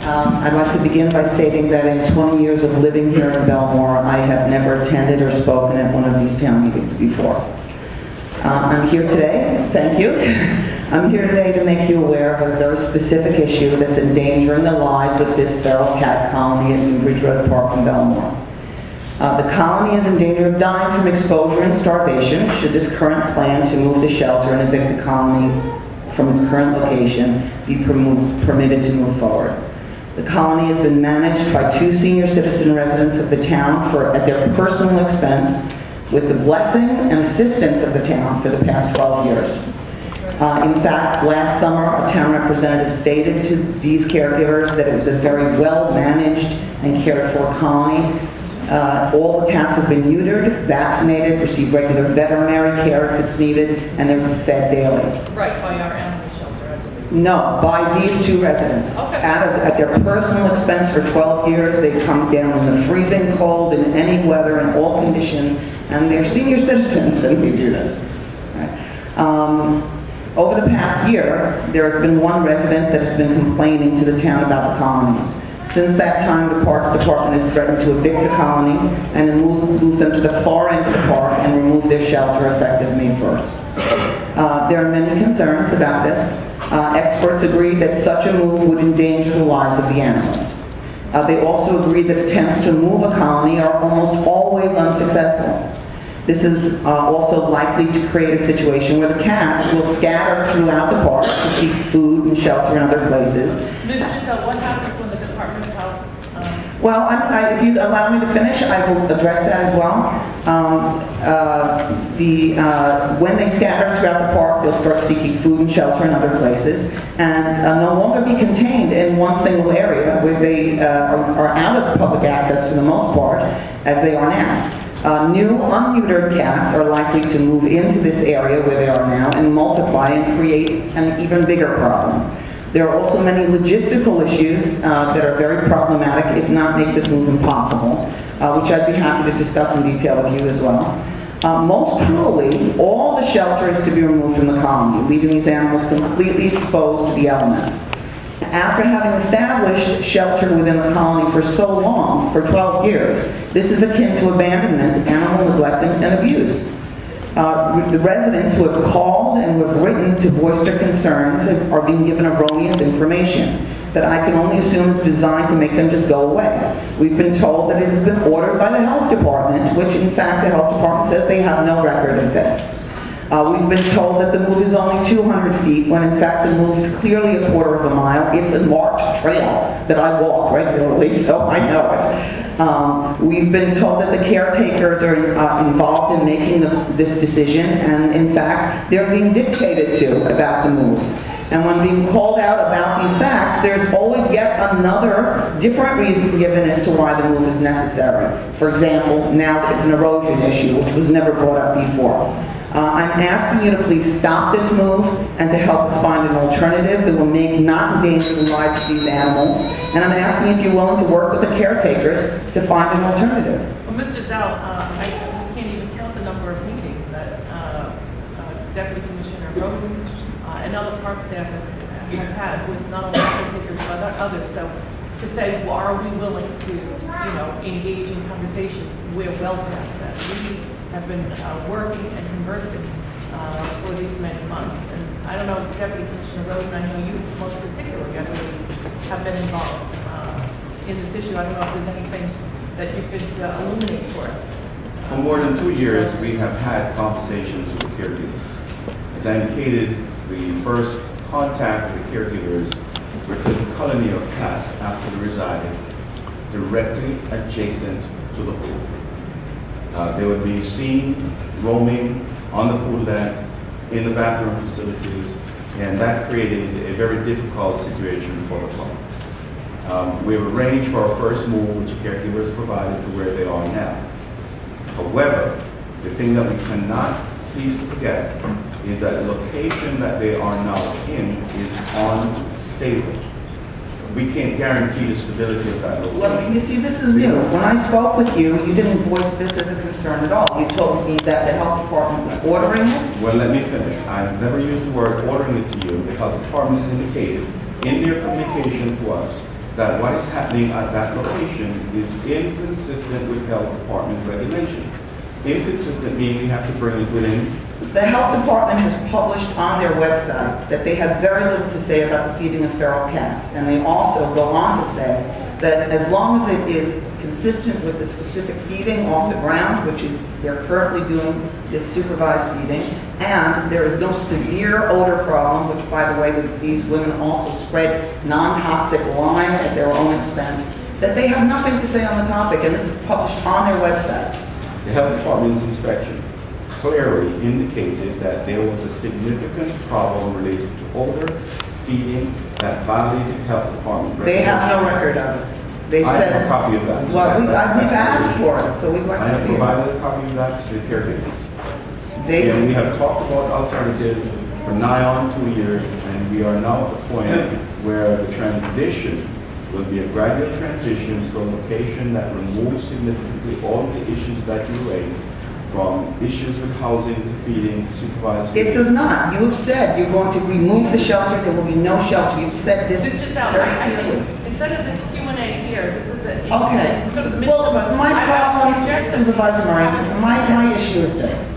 I'd like to begin by stating that in 20 years of living here in Belmore, I have never attended or spoken at one of these town meetings before. I'm here today, thank you. I'm here today to make you aware of a very specific issue that's endangering the lives of this feral cat colony at Newbridge Road Park in Belmore. The colony is in danger of dying from exposure and starvation should this current plan to move the shelter and evict the colony from its current location be permitted to move forward. The colony has been managed by 2 senior citizen residents of the town at their personal expense with the blessing and assistance of the town for the past 12 years. In fact, last summer, a town representative stated to these caregivers that it was a very well-managed and cared-for colony. All the cats have been neutered, vaccinated, receive regular veterinary care if it's needed, and they're fed daily. Right, by our animal shelter, I believe. No, by these 2 residents. Okay. At their personal expense for 12 years, they come down in the freezing cold, in any weather, in all conditions, and they're senior citizens, and we do this. Right. Over the past year, there has been 1 resident that has been complaining to the town about the colony. Since that time, the Parks Department has threatened to evict the colony and then move them to the far end of the park and remove their shelter effective May 1st. There are many concerns about this. Experts agree that such a move would endanger the lives of the animals. They also agree that attempts to move a colony are almost always unsuccessful. This is also likely to create a situation where the cats will scatter throughout the park to seek food and shelter in other places. Ms. Giselle, what happens when the Department of Health... Well, if you allow me to finish, I will address that as well. When they scatter throughout the park, they'll start seeking food and shelter in other places, and no longer be contained in one single area where they are out of public access for the most part, as they are now. New unneutered cats are likely to move into this area where they are now and multiply and create an even bigger problem. There are also many logistical issues that are very problematic, if not make this move impossible, which I'd be happy to discuss in detail with you as well. Most cruelly, all the shelter is to be removed from the colony, leaving these animals completely exposed to the elements. After having established shelter within the colony for so long, for 12 years, this is akin to abandonment, animal neglect, and abuse. The residents who have called and who have written to voice their concerns are being given erroneous information that I can only assume is designed to make them just go away. We've been told that it has been ordered by the health department, which in fact the health department says they have no record of this. We've been told that the move is only 200 feet, when in fact the move is clearly a quarter of a mile. It's a marked trail that I walk regularly, so I know it. We've been told that the caretakers are involved in making this decision, and in fact, they're being dictated to about the move. And when being called out about these facts, there's always yet another different reason given as to why the move is necessary. For example, now it's an erosion issue, which was never brought up before. I'm asking you to please stop this move and to help us find an alternative that will not endanger the lives of these animals. And I'm asking if you're willing to work with the caretakers to find an alternative. Well, Mr. Zhao, I can't even count the number of meetings that Deputy Commissioner Roden and other park staff have had with not only caretakers but others. So to say, well, are we willing to, engage in conversation, we're well past that. We have been working and conversing for these many months. And I don't know, Deputy Commissioner Roden, I know you most particularly, I believe, have been involved in this issue. I don't know if there's anything that you could illuminate for us. For more than 2 years, we have had conversations with caregivers. As I indicated, the first contact with the caregivers with this colony of cats actually resided directly adjacent to the pool. They would be seen roaming on the pool deck, in the bathroom facilities, and that created a very difficult situation for the public. We have arranged for our first move, which caregivers provided to where they are now. However, the thing that we cannot cease to forget is that the location that they are now in is unstable. We can't guarantee the stability of that location. Well, you see, this is new. When I spoke with you, you didn't voice this as a concern at all. You told me that the health department was ordering it. Well, let me finish. I've never used the word ordering it to you. The health department has indicated in their communication to us that what is happening at that location is inconsistent with health department regulation. Inconsistent meaning we have to bring it within. The health department has published on their website that they have very little to say about the feeding of feral cats. And they also go on to say that as long as it is consistent with the specific feeding off the ground, which is they're currently doing this supervised feeding, and there is no severe odor problem, which by the way, these women also spread non-toxic Lyme at their own expense, that they have nothing to say on the topic, and this is published on their website. The health department's inspection clearly indicated that there was a significant problem related to odor, feeding, that violated health department They regulations. have no record of it. They've I said, have a copy of that. well, we've That's asked for it, so we'd like I to have see it. provided a copy of that to the caregivers. And we They, have talked about alternatives for nigh on 2 years, and we are now at the point where the transition will be a gradual transition to a location that removes significantly all the issues that you raised, from issues with housing to feeding, supervised it feeding. does not. You have said you're going to remove the shelter, there will be no shelter. You've said this This is out, very I clearly. think, instead of this Q&A here, this is a. Okay. Sort of the midst of Well, a. my I problem, suggest that- Supervisor Murray, my issue is this.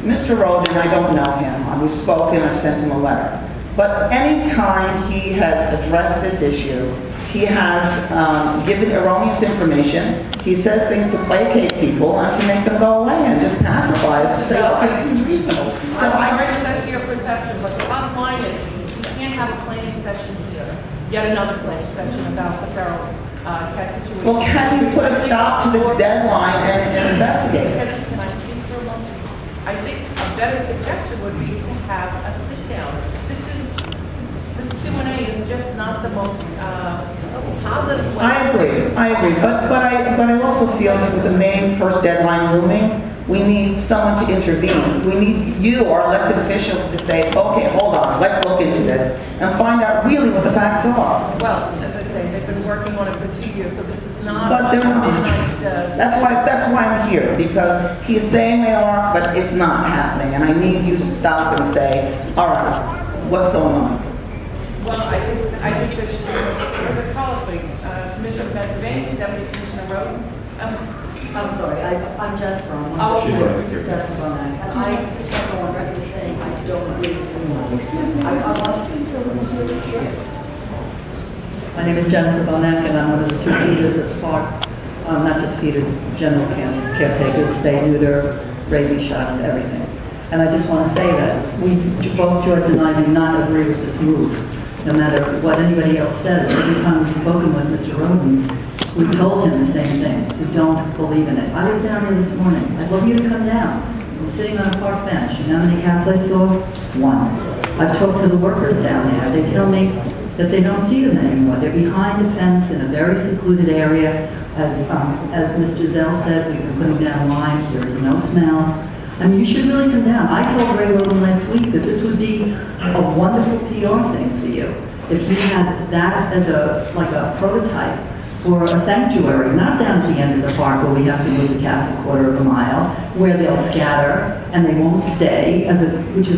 Mr. Roden, I don't know him. We've spoken, I've sent him a letter. But any time he has addressed this issue, he has given erroneous information. He says things to placate people and to make them go away and just pacify us to say, oh, it seems reasonable. So I'm sorry I, that that's your perception, but the bottom line is, you can't have a planning session here, yet another planning session about the feral cat situation. well, can you put a stop to this deadline and investigate it? Can I speak for a moment? I think a better suggestion would be to have a sit-down. This Q&A is just not the most positive way. I agree, but I also feel that with the May 1st deadline looming, we need someone to intervene. We need you, our elected officials, to say, okay, hold on, let's look into this and find out really what the facts are. Well, as I say, they've been working on it for 2 years, so this is not But a they're not. midnight. That's why I'm here, because he's saying they are, but it's not happening. And I need you to stop and say, all right, what's going on? Well, I think there should be further colloquy. Commissioner Pennsylvania, Deputy Commissioner Roden. I'm sorry, I'm Jennifer. I'm Oh, She's okay. right here. Jennifer Bonac, and I just want to go on record as saying I don't agree with you. I want My name is Jennifer Bonac, and I'm one of the two feeders at the park. Not just feeders, general caretakers, spay, neuter, rabies shots, everything. And I just want to say that both Joyce and I do not agree with this move. No matter what anybody else says, every time we've spoken with Mr. Roden, we told him the same thing. We don't believe in it. I was down here this morning. I'd love you to come down. I'm sitting on a park bench. You know how many cats I saw? One. I've talked to the workers down there. They tell me that they don't see them anymore. They're behind a fence in a very secluded area. As Ms. Giselle said, we've been putting down lines. There is no smell. I mean, you should really come down. I told Ray Roden last week that this would be a wonderful PR thing for you. If you had that as like a prototype for a sanctuary, not down at the end of the park where we have to move the cats a quarter of a mile, where they'll scatter and they won't stay, which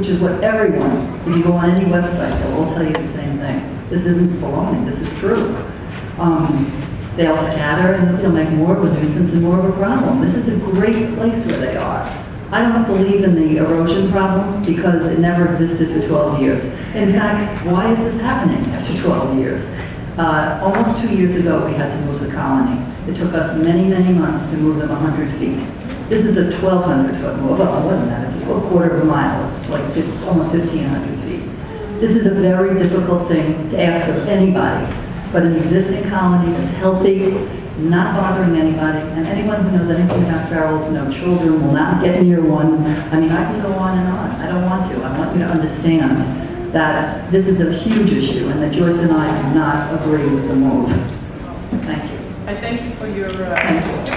is what everyone, if you go on any website, they'll all tell you the same thing. This isn't baloney, this is true. They'll scatter and they'll make more of a nuisance and more of a problem. This is a great place where they are. I don't believe in the erosion problem because it never existed for 12 years. In fact, why is this happening after 12 years? Almost 2 years ago, we had to move the colony. It took us many, many months to move them 100 feet. This is a 1,200 foot move, well, more than that, it's a quarter of a mile. It's like almost 1,500 feet. This is a very difficult thing to ask of anybody, but an existing colony that's healthy, not bothering anybody, and anyone who knows anything about ferals, no children, will not get near one. I mean, I can go on and on. I don't want to. I want you to understand that this is a huge issue and that Joyce and I do not agree with the move. Thank you. I thank you for your Thank you.